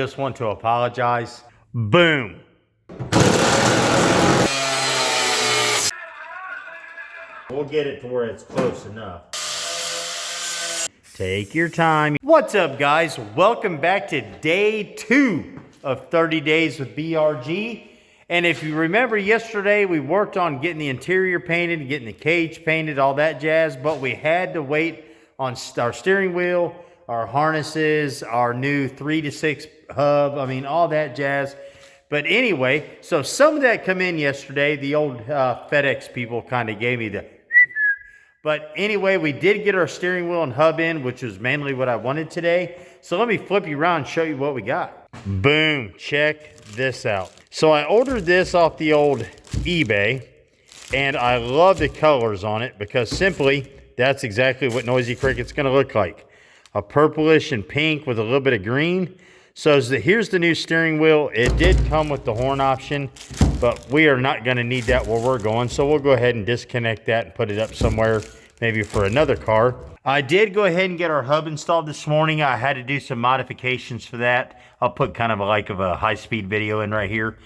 Just want to apologize. Boom. We'll get it to where it's close enough. Take your time. What's up, guys? Welcome back to day 2 of 30 days with BRG. And if you remember yesterday, we worked on getting the interior painted, getting the cage painted, all that jazz, but we had to wait on our steering wheel, our harnesses, our new 3 to 6 hub, all that jazz. But anyway, so some of that come in yesterday. The old FedEx people kind of gave me the... But anyway, we did get our steering wheel and hub in, which was mainly what I wanted today. So let me flip you around and show you what we got. Boom, check this out. So I ordered this off the old eBay, and I love the colors on it because simply, that's exactly what Noisy Cricket's gonna look like. A purplish and pink with a little bit of green. So here's the new steering wheel. It did come with the horn option, but we are not gonna need that where we're going. So we'll go ahead and disconnect that and put it up somewhere, maybe for another car. I did go ahead and get our hub installed this morning. I had to do some modifications for that. I'll put kind of a high-speed video in right here.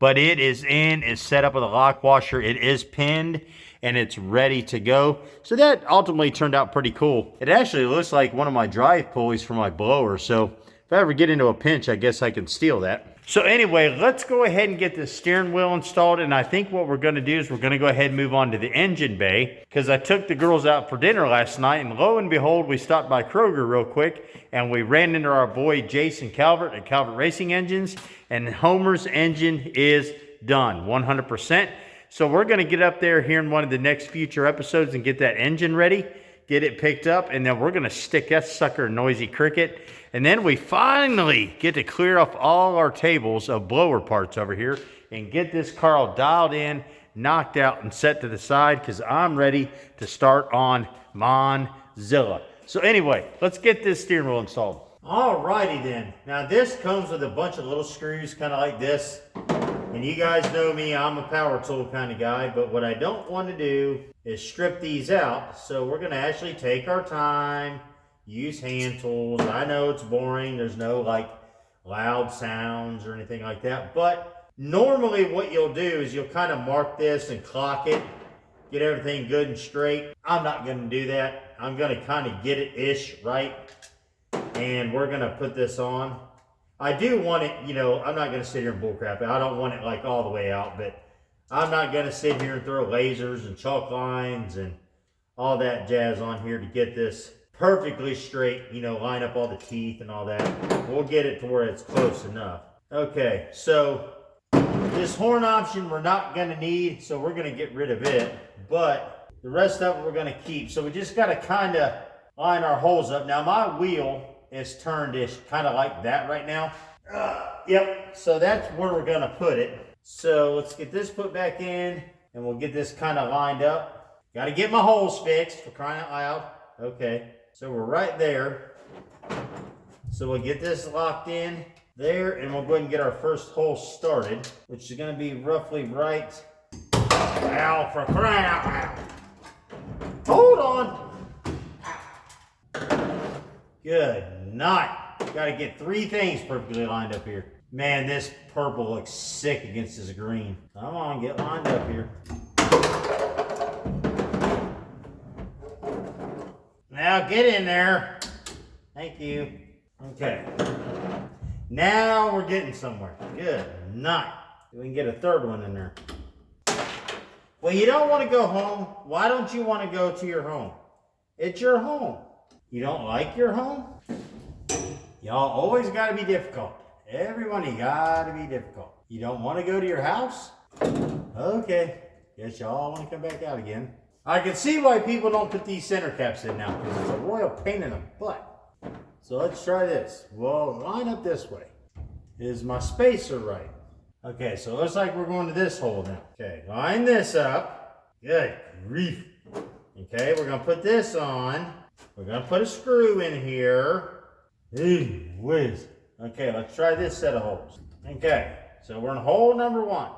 But it is in, it's set up with a lock washer. It is pinned and it's ready to go. So that ultimately turned out pretty cool. It actually looks like one of my drive pulleys for my blower. So if I ever get into a pinch, I guess I can steal that. So anyway, let's go ahead and get the steering wheel installed. And I think what we're gonna do is we're gonna go ahead and move on to the engine bay, because I took the girls out for dinner last night, and lo and behold, we stopped by Kroger real quick and we ran into our boy Jason Calvert at Calvert Racing Engines, and Homer's engine is done 100%. So we're gonna get up there here in one of the next future episodes and get that engine ready, get it picked up, and then we're gonna stick that sucker in Noisy Cricket. And then we finally get to clear off all our tables of blower parts over here and get this car all dialed in, knocked out, and set to the side, because I'm ready to start on Monzilla. So anyway, let's get this steering wheel installed. Alrighty then. Now this comes with a bunch of little screws, kind of like this. And you guys know me, I'm a power tool kind of guy, but what I don't want to do is strip these out. So we're gonna actually take our time, use hand tools. I know it's boring. There's no loud sounds or anything like that. But normally what you'll do is you'll kind of mark this and clock it, get everything good and straight. I'm not going to do that. I'm going to kind of get it-ish right. And we're going to put this on. I do want it, I'm not going to sit here and bullcrap it. I don't want it all the way out, but I'm not going to sit here and throw lasers and chalk lines and all that jazz on here to get this perfectly straight, line up all the teeth and all that. We'll get it to where it's close enough. Okay, so this horn option we're not gonna need, so we're gonna get rid of it, but the rest of it we're gonna keep. So we just gotta kind of line our holes up. Now my wheel is turned-ish, kind of like that right now. Yep, so that's where we're gonna put it. So let's get this put back in, and we'll get this kind of lined up. Gotta get my holes fixed, for crying out loud. Okay. So we're right there. So we'll get this locked in there, and we'll go ahead and get our first hole started, which is going to be roughly right. Ow, for crying out loud. Hold on. Good night. Got to get 3 things perfectly lined up here. Man, this purple looks sick against this green. Come on, get lined up here. Now get in there. Thank you. Okay. Now we're getting somewhere. Good night. We can get a third one in there. Well, you don't want to go home. Why don't you want to go to your home? It's your home. You don't like your home? Y'all always got to be difficult. Everyone, you got to be difficult. You don't want to go to your house? Okay. Guess y'all want to come back out again. I can see why people don't put these center caps in now, because it's a royal pain in the butt. So let's try this. We'll line up this way. Is my spacer right? Okay, so it looks like we're going to this hole now. Okay, line this up. Good grief. Okay, we're going to put this on. We're going to put a screw in here. Gee whiz. Okay, let's try this set of holes. Okay, so we're in hole number 1.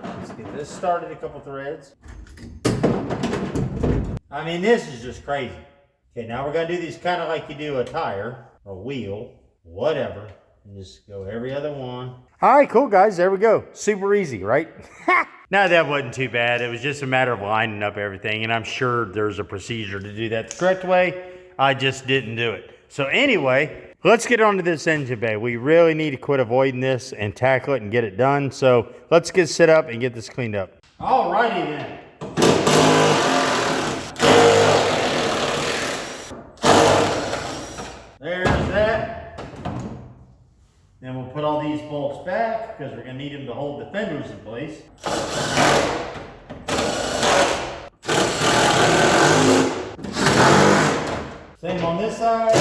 Let's get this started, a couple threads. This is just crazy. Okay, now we're going to do these kind of like you do a tire, a wheel, whatever. And just go every other one. All right, cool, guys. There we go. Super easy, right? No, that wasn't too bad. It was just a matter of lining up everything, and I'm sure there's a procedure to do that the correct way. I just didn't do it. So anyway, let's get on to this engine bay. We really need to quit avoiding this and tackle it and get it done. So let's get set up and get this cleaned up. All righty then. There's that. Then we'll put all these bolts back because we're going to need them to hold the fenders in place. Same on this side.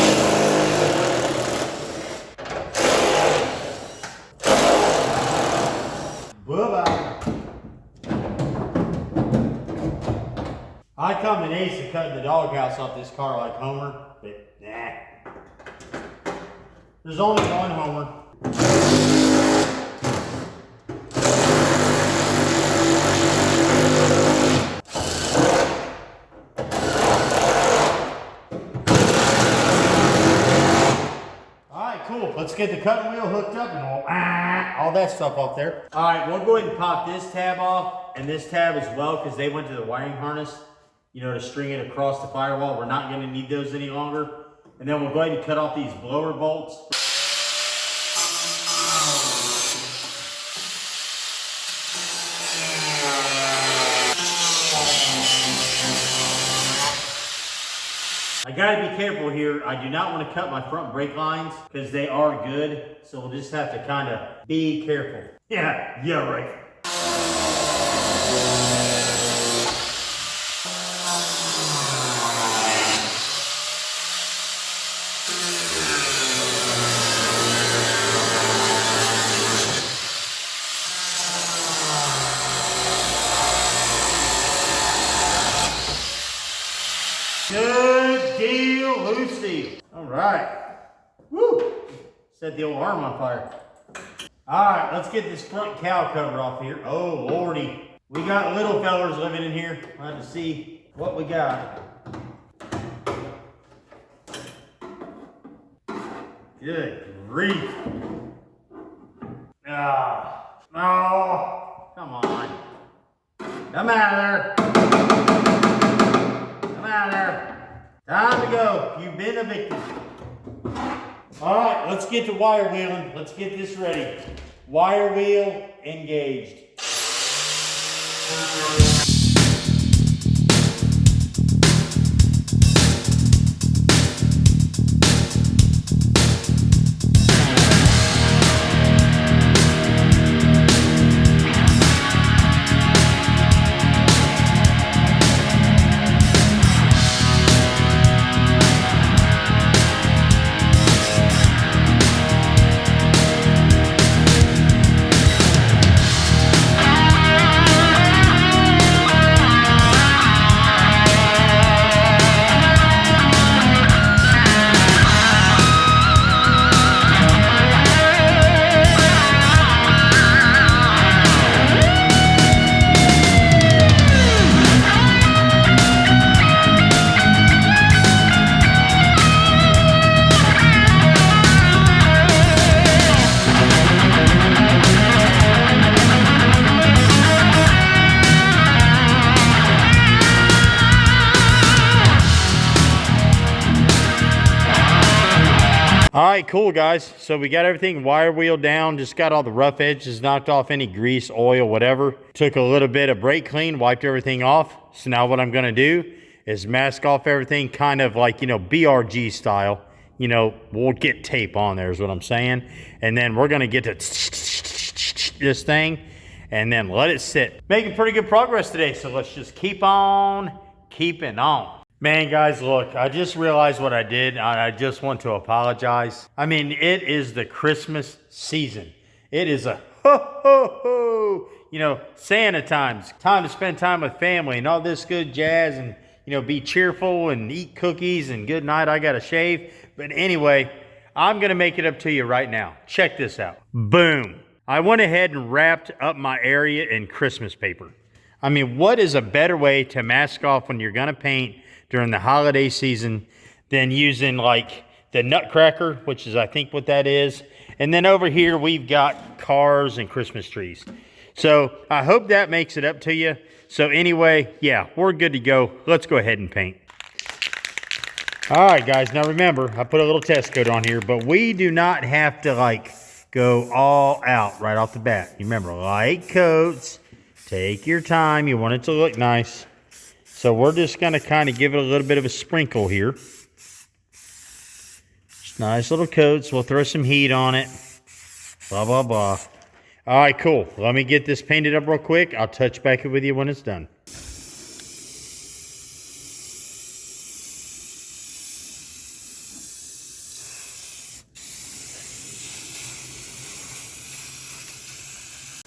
Bye-bye. I come in ace of cutting the doghouse off this car like Homer, but nah. There's only one Homer. Alright, cool. Let's get the cutting wheel hooked up and all that stuff off there. Alright, we'll go ahead and pop this tab off and this tab as well because they went to the wiring harness, you know, to string it across the firewall. We're not going to need those any longer. And then we'll go ahead and cut off these blower bolts. I gotta be careful here. I do not want to cut my front brake lines because they are good. So we'll just have to kind of be careful. Yeah, right. Good deal, Lucy. All right. Woo! Set the old arm on fire. All right, let's get this front cow cover off here. Oh, lordy. We got little fellers living in here. We'll have to see what we got. Good grief. Ah. Oh, come on. Come out of there. Come out of there. Time to go. You've been evicted. All right, let's get to wire wheeling. Let's get this ready. Wire wheel engaged. All right, cool, guys. So we got everything wire wheeled down, just got all the rough edges knocked off, any grease, oil, whatever. Took a little bit of brake clean, wiped everything off. So now what I'm going to do is mask off everything kind of like, you know, BRG style. You know, we'll get tape on there is what I'm saying. And then we're going to get to this thing and then let it sit. Making pretty good progress today. So let's just keep on keeping on. Man, guys, look, I just realized what I did. I just want to apologize. I mean, it is the Christmas season. It is a ho, ho, ho, you know, Santa times. Time to spend time with family and all this good jazz and, you know, be cheerful and eat cookies and good night, I got to shave. But anyway, I'm going to make it up to you right now. Check this out. Boom. I went ahead and wrapped up my area in Christmas paper. I mean, what is a better way to mask off when you're going to paint during the holiday season than using like the Nutcracker, which is I think what that is, And then over here, we've got cars and Christmas trees. So I hope that makes it up to you. So anyway, yeah, we're good to go. Let's go ahead and paint. All right, guys. Now remember, I put a little test coat on here, but we do not have to like go all out right off the bat. Remember, light coats. Take your time. You want it to look nice. So we're just going to kind of give it a little bit of a sprinkle here. Just nice little coats. We'll throw some heat on it. Blah, blah, blah. All right, cool. Let me get this painted up real quick. I'll touch back with you when it's done.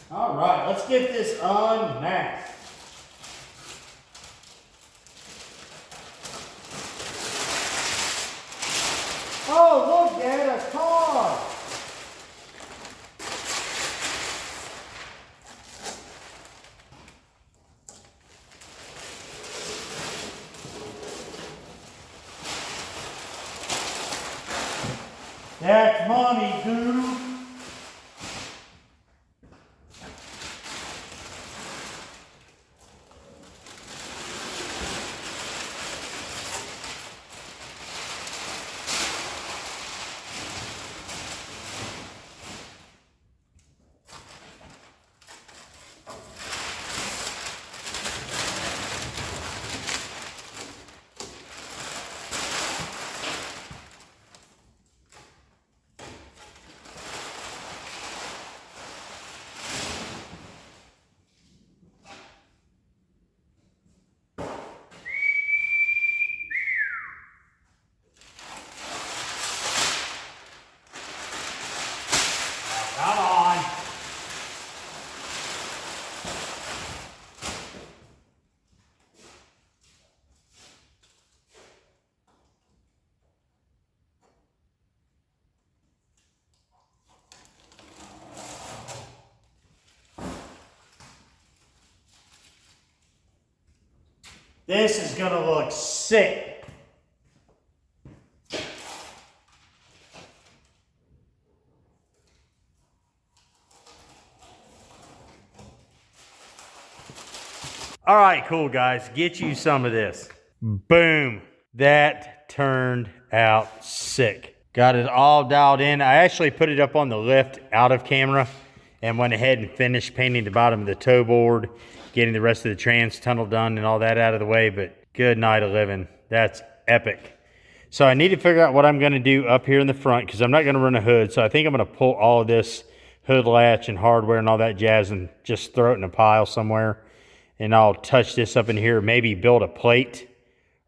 All right, let's get this unmasked. Oh, look at a car. That's money, dude. Come on. This is gonna look sick. All right, cool guys, get you some of this. Boom, that turned out sick. Got it all dialed in. I actually put it up on the lift out of camera and went ahead and finished painting the bottom of the toe board, getting the rest of the trans tunnel done and all that out of the way, but good night of living. That's epic. So I need to figure out what I'm gonna do up here in the front because I'm not gonna run a hood. So I think I'm gonna pull all of this hood latch and hardware and all that jazz and just throw it in a pile somewhere. And I'll touch this up in here, maybe build a plate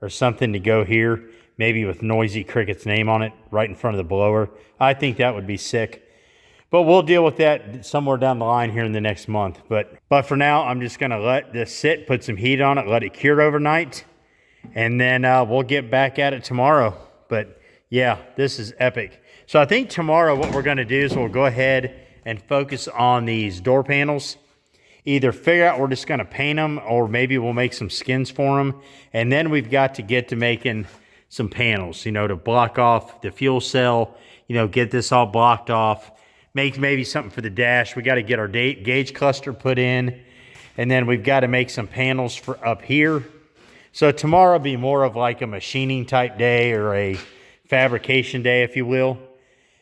or something to go here, maybe with Noisy Cricket's name on it right in front of the blower. I think that would be sick. But we'll deal with that somewhere down the line here in the next month. But for now, I'm just gonna let this sit, put some heat on it, let it cure overnight, and then we'll get back at it tomorrow. But yeah, this is epic. So I think tomorrow what we're gonna do is we'll go ahead and focus on these door panels. Either figure out we're just gonna paint them or maybe we'll make some skins for them. And then we've got to get to making some panels, you know, to block off the fuel cell, you know, get this all blocked off, make maybe something for the dash. We got to get our gauge cluster put in. And then we've got to make some panels for up here. So tomorrow will be more of like a machining type day or a fabrication day, if you will.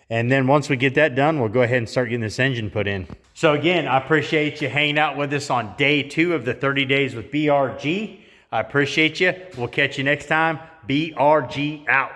And then once we get that done, we'll go ahead and start getting this engine put in. So again, I appreciate you hanging out with us on day 2 of the 30 days with BRG. I appreciate you. We'll catch you next time. BRG out.